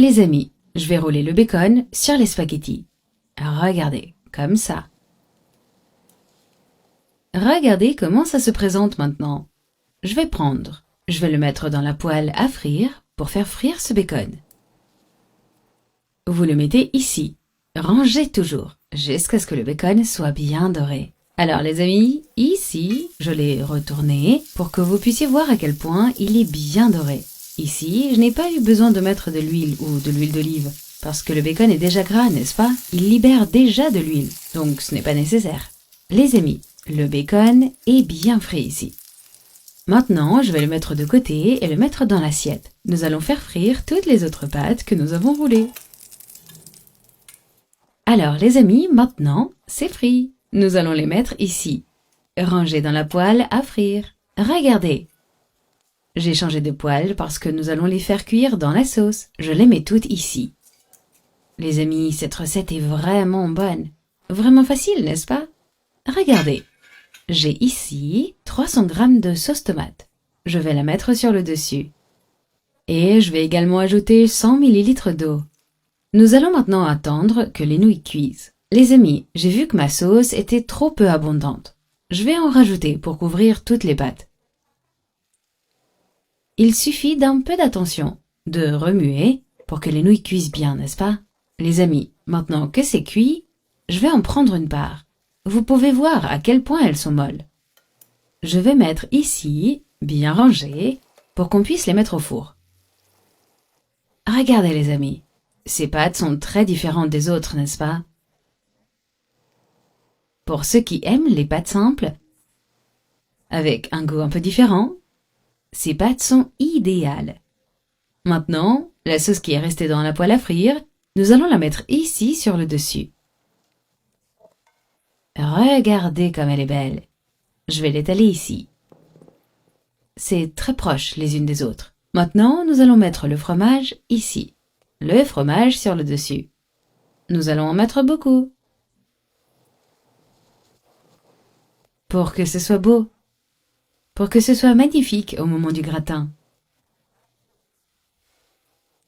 Les amis, je vais rouler le bacon sur les spaghettis. Regardez, comme ça. Regardez comment ça se présente maintenant. Je vais le mettre dans la poêle à frire pour faire frire ce bacon. Vous le mettez ici. Rangez toujours, jusqu'à ce que le bacon soit bien doré. Alors les amis, ici, je l'ai retourné pour que vous puissiez voir à quel point il est bien doré. Ici, je n'ai pas eu besoin de mettre de l'huile ou de l'huile d'olive, parce que le bacon est déjà gras, n'est-ce pas? Il libère déjà de l'huile, donc ce n'est pas nécessaire. Les amis, le bacon est bien frit ici. Maintenant, je vais le mettre de côté et le mettre dans l'assiette. Nous allons faire frire toutes les autres pâtes que nous avons roulées. Alors les amis, maintenant, c'est frit. Nous allons les mettre ici, rangés dans la poêle à frire. Regardez. J'ai changé de poêle parce que nous allons les faire cuire dans la sauce. Je les mets toutes ici. Les amis, cette recette est vraiment bonne. Vraiment facile, n'est-ce pas? Regardez. J'ai ici 300 g de sauce tomate. Je vais la mettre sur le dessus. Et je vais également ajouter 100 ml d'eau. Nous allons maintenant attendre que les nouilles cuisent. Les amis, j'ai vu que ma sauce était trop peu abondante. Je vais en rajouter pour couvrir toutes les pâtes. Il suffit d'un peu d'attention, de remuer pour que les nouilles cuisent bien, n'est-ce pas? Les amis, maintenant que c'est cuit, je vais en prendre une part. Vous pouvez voir à quel point elles sont molles. Je vais mettre ici, bien rangées, pour qu'on puisse les mettre au four. Regardez les amis, ces pâtes sont très différentes des autres, n'est-ce pas? Pour ceux qui aiment les pâtes simples, avec un goût un peu différent, ces pâtes sont idéales. Maintenant, la sauce qui est restée dans la poêle à frire, nous allons la mettre ici sur le dessus. Regardez comme elle est belle. Je vais l'étaler ici. C'est très proche les unes des autres. Maintenant, nous allons mettre le fromage ici. Le fromage sur le dessus. Nous allons en mettre beaucoup. Pour que ce soit beau. Pour que ce soit magnifique au moment du gratin.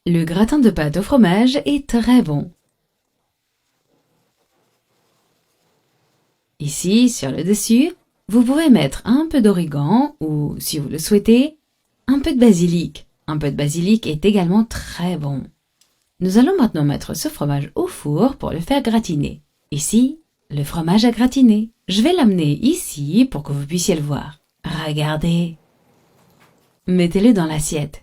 Le gratin de pâte au fromage est très bon. Ici, sur le dessus, vous pouvez mettre un peu d'origan ou, si vous le souhaitez, un peu de basilic. Un peu de basilic est également très bon. Nous allons maintenant mettre ce fromage au four pour le faire gratiner. Ici, le fromage à gratiner. Je vais l'amener ici pour que vous puissiez le voir. Regardez. Mettez-le dans l'assiette.